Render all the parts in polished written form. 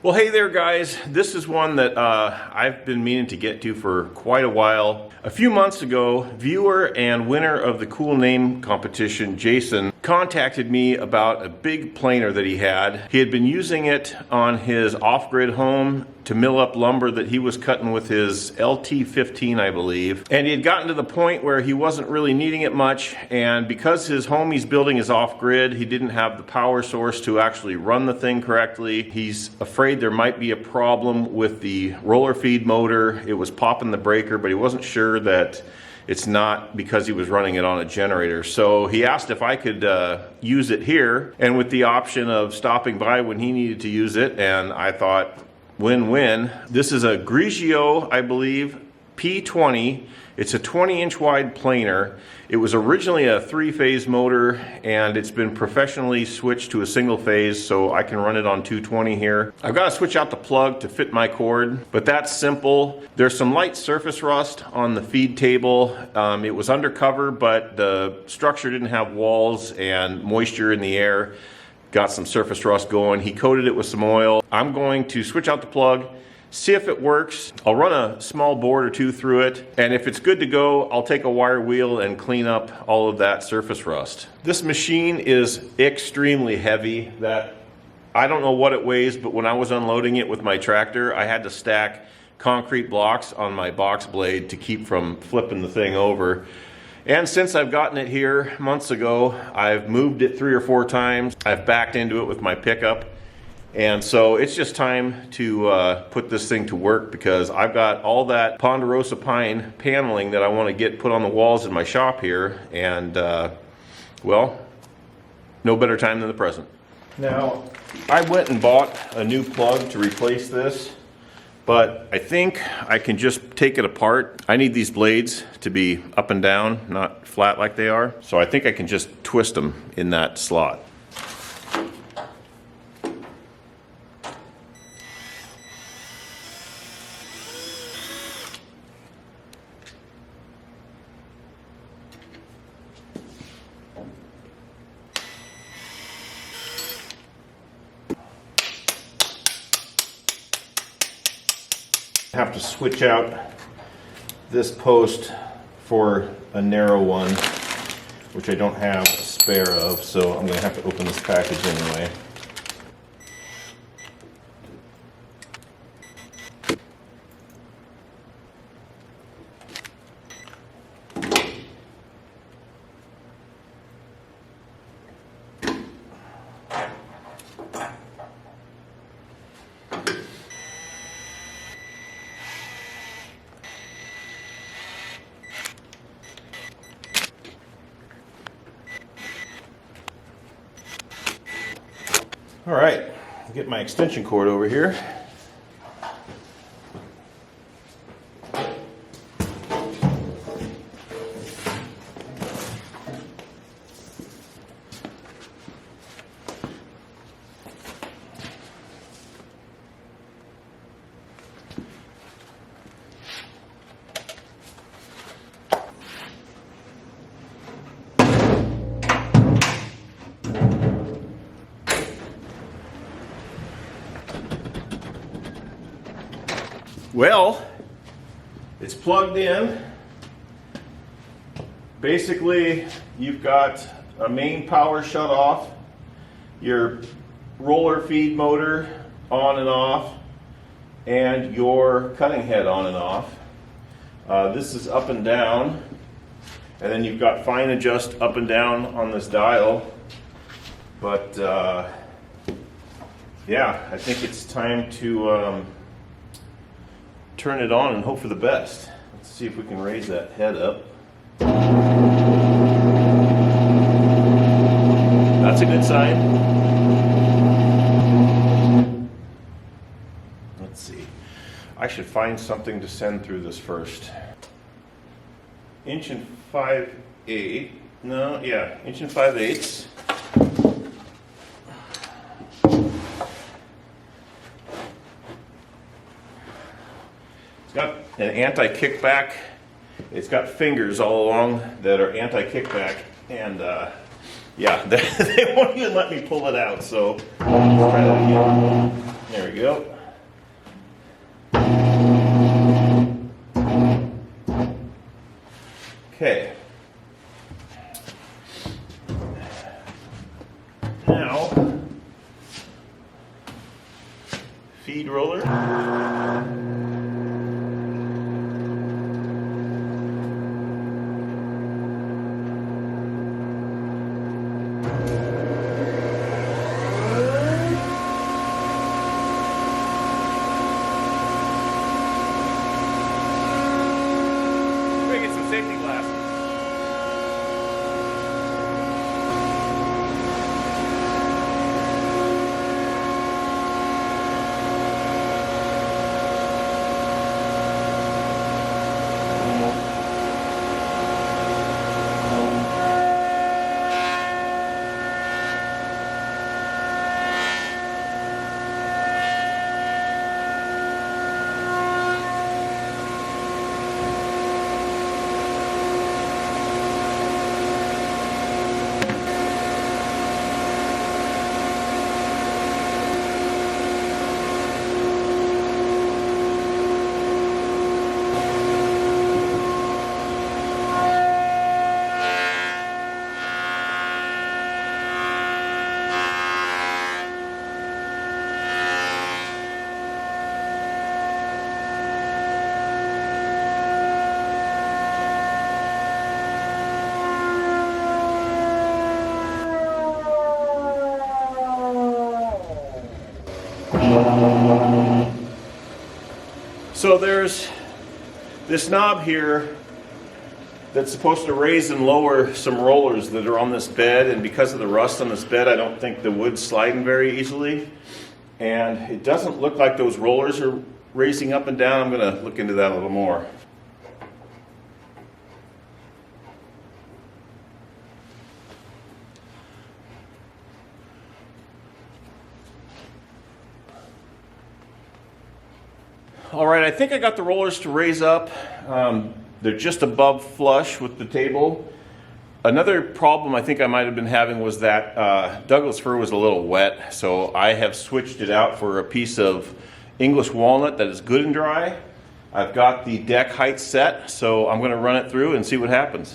Well, hey there guys, this is one that I've been meaning to get to for quite a while. A few months ago, viewer and winner of the Cool Name competition, Jason, contacted me about a big planer that he had. He had been using it on his off-grid home to mill up lumber that he was cutting with his LT15, I believe. And he had gotten to the point where he wasn't really needing it much, and because his home he's building is off-grid, he didn't have the power source to actually run the thing correctly. He's afraid there might be a problem with the roller feed motor. It was popping the breaker, but he wasn't sure that it's not because he was running it on a generator. So he asked if I could use it here, and with the option of stopping by when he needed to use it, and I thought, win-win. This is a Grigio, I believe, P20. It's a 20-inch wide planer. It was originally a 3-phase motor, and it's been professionally switched to a single phase, so I can run it on 220 here. I've got to switch out the plug to fit my cord, but that's simple. There's some light surface rust on the feed table. It was undercover, but the structure didn't have walls, and moisture in the air got some surface rust going. He coated it with some oil. I'm going to switch out the plug, see if it works. I'll run a small board or two through it, and if it's good to go, I'll take a wire wheel and clean up all of that surface rust. This machine is extremely heavy. That I don't know what it weighs, but when I was unloading it with my tractor, I had to stack concrete blocks on my box blade to keep from flipping the thing over. And since I've gotten it here months ago, I've moved it 3 or 4 times. I've backed into it with my pickup. And so it's just time to put this thing to work, because I've got all that ponderosa pine paneling that I want to get put on the walls in my shop here. And well, no better time than the present. Now, I went and bought a new plug to replace this, but I think I can just take it apart. I need these blades to be up and down, not flat like they are. So I think I can just twist them in that slot. Have to switch out this post for a narrow one, which I don't have a spare of, so I'm going to have to open this package anyway. All right, I'll get my extension cord over here. Well, it's plugged in. Basically, you've got a main power shut off, your roller feed motor on and off, and your cutting head on and off. This is up and down, and then you've got fine adjust up and down on this dial. But yeah, I think it's time to turn it on and hope for the best. Let's see if we can raise that head up. That's a good sign. Let's see. I should find something to send through this first. 1 5/8. No, yeah, 1 5/8. It's got an anti-kickback. It's got fingers all along that are anti-kickback, and yeah, they won't even let me pull it out, so let's try that again. There we go. Okay. Now, feed roller. Safety glasses. So there's this knob here that's supposed to raise and lower some rollers that are on this bed, and because of the rust on this bed, I don't think the wood's sliding very easily. And it doesn't look like those rollers are raising up and down. I'm going to look into that a little more. All right, I think I got the rollers to raise up. They're just above flush with the table. Another problem I think I might have been having was that Douglas fir was a little wet, so I have switched it out for a piece of English walnut that is good and dry. I've got the deck height set, so I'm going to run it through and see what happens.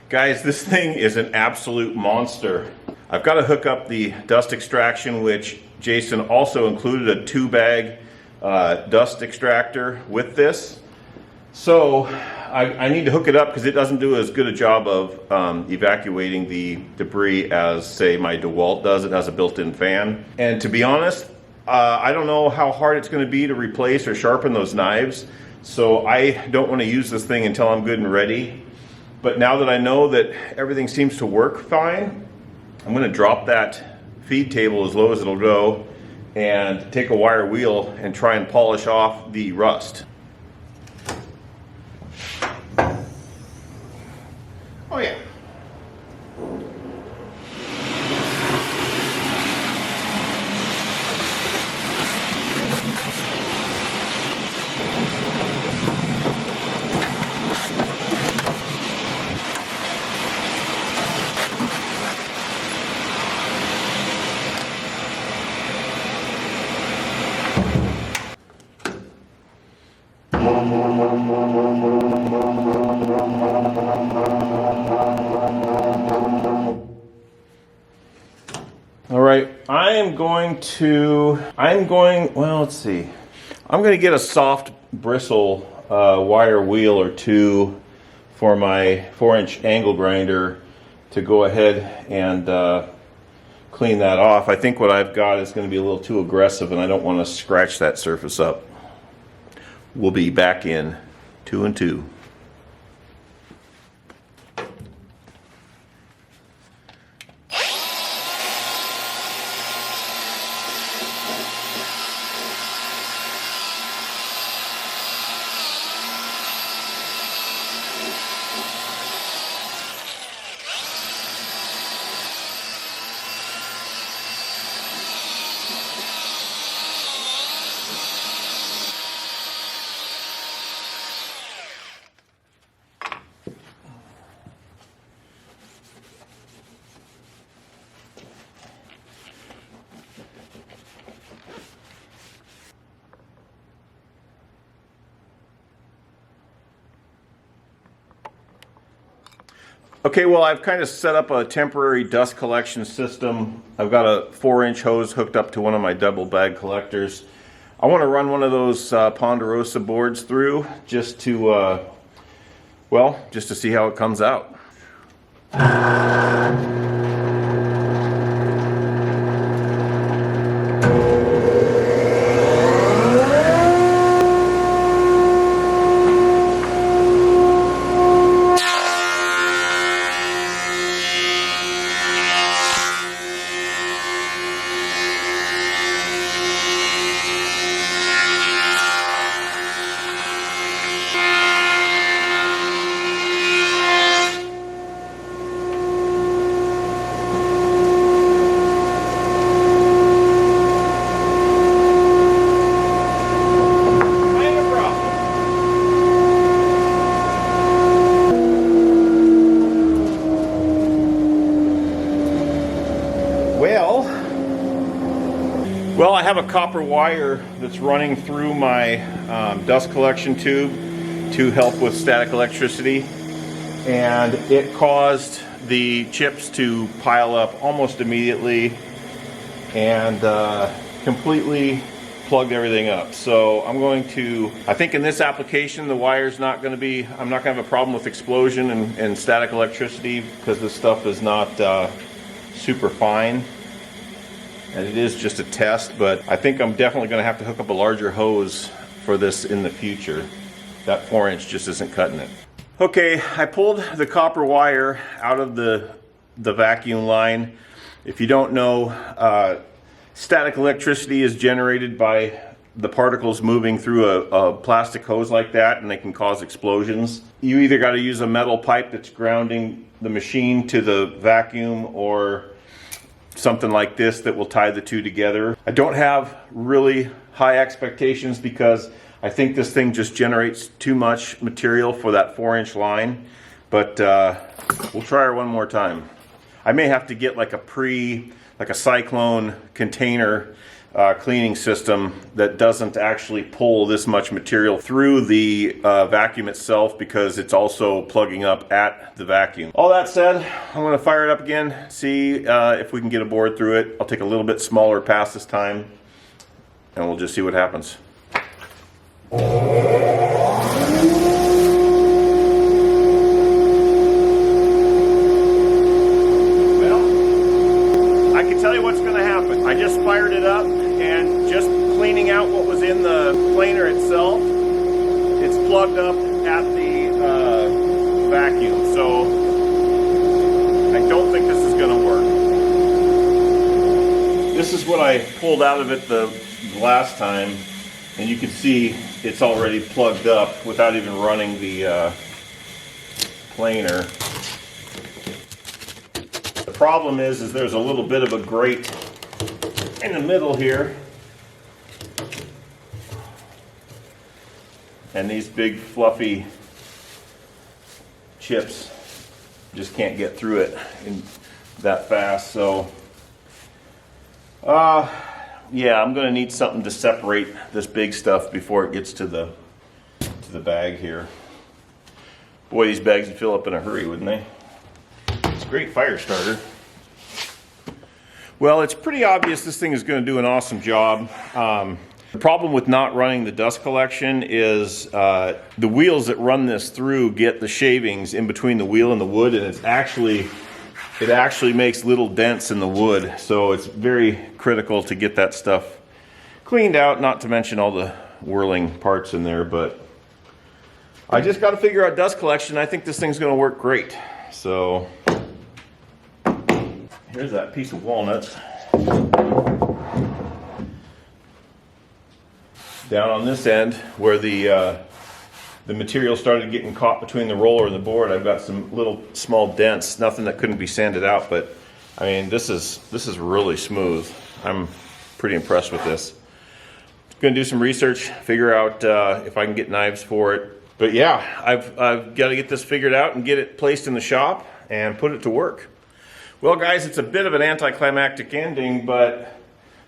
Guys, this thing is an absolute monster. I've got to hook up the dust extraction, which Jason also included a 2-bag dust extractor with this. So I need to hook it up because it doesn't do as good a job of evacuating the debris as, say, my DeWalt does. It has a built-in fan. And to be honest, I don't know how hard it's going to be to replace or sharpen those knives. So I don't want to use this thing until I'm good and ready. But now that I know that everything seems to work fine, I'm going to drop that feed table as low as it'll go and take a wire wheel and try and polish off the rust. Oh yeah. All right, well, let's see. I'm going to get a soft bristle wire wheel or two for my 4-inch angle grinder to go ahead and clean that off. I think what I've got is going to be a little too aggressive and I don't want to scratch that surface up. We'll be back in 2 and 2. Okay, well, I've kind of set up a temporary dust collection system. I've got a 4-inch hose hooked up to one of my double bag collectors. I want to run one of those Ponderosa boards through just to, just to see how it comes out. Well, I have a copper wire that's running through my dust collection tube to help with static electricity, and it caused the chips to pile up almost immediately and completely plugged everything up. So I'm going to, I think in this application the wire's not going to be, I'm not going to have a problem with explosion and static electricity because this stuff is not super fine. And it is just a test, but I think I'm definitely going to have to hook up a larger hose for this in the future. That 4-inch just isn't cutting it. Okay, I pulled the copper wire out of the vacuum line. If you don't know, static electricity is generated by the particles moving through a plastic hose like that, and they can cause explosions. You either got to use a metal pipe that's grounding the machine to the vacuum, or something like this that will tie the two together. I don't have really high expectations because I think this thing just generates too much material for that 4-inch line, but we'll try her one more time. I may have to get like a cyclone container cleaning system that doesn't actually pull this much material through the vacuum itself, because it's also plugging up at the vacuum. All that said, I'm going to fire it up again, see if we can get a board through it. I'll take a little bit smaller pass this time, and we'll just see what happens. Well, I can tell you what's going to happen. I just fired it up, and just cleaning out what was in the planer itself, it's plugged up at the vacuum, so I don't think this is going to work. This is what I pulled out of it the last time, and you can see it's already plugged up without even running the planer. The problem is there's a little bit of a grate in the middle here, and these big fluffy chips just can't get through it that fast. So yeah, I'm going to need something to separate this big stuff before it gets to the bag here. Boy, these bags would fill up in a hurry, wouldn't they? It's a great fire starter. Well, it's pretty obvious this thing is going to do an awesome job. The problem with not running the dust collection is the wheels that run this through get the shavings in between the wheel and the wood, and it actually makes little dents in the wood. So it's very critical to get that stuff cleaned out, not to mention all the whirling parts in there. But I just got to figure out dust collection. I think this thing's going to work great. So here's that piece of walnut. Down on this end where the material started getting caught between the roller and the board, I've got some little small dents, nothing that couldn't be sanded out, but I mean, this is really smooth. I'm pretty impressed with this. Gonna do some research, figure out if I can get knives for it. But yeah, I've got to get this figured out and get it placed in the shop and put it to work. Well guys, it's a bit of an anticlimactic ending, but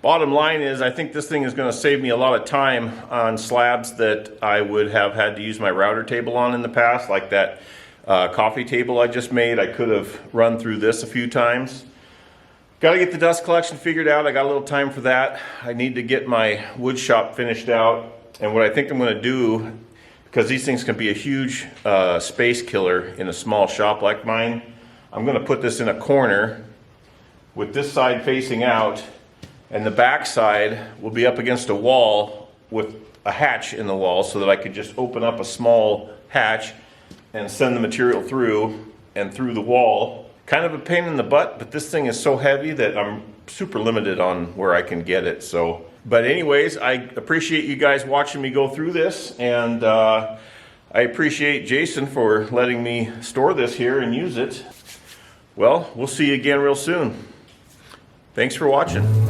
bottom line is I think this thing is going to save me a lot of time on slabs that I would have had to use my router table on in the past, like that coffee table I just made. I could have run through this a few times. Got to get the dust collection figured out. I got a little time for that. I need to get my wood shop finished out, and what I think I'm going to do, because these things can be a huge space killer in a small shop like mine, I'm going to put this in a corner with this side facing out, and the back side will be up against a wall with a hatch in the wall so that I could just open up a small hatch and send the material through and through the wall. Kind of a pain in the butt, but this thing is so heavy that I'm super limited on where I can get it. So, but anyways, I appreciate you guys watching me go through this, and I appreciate Jason for letting me store this here and use it. Well, we'll see you again real soon. Thanks for watching.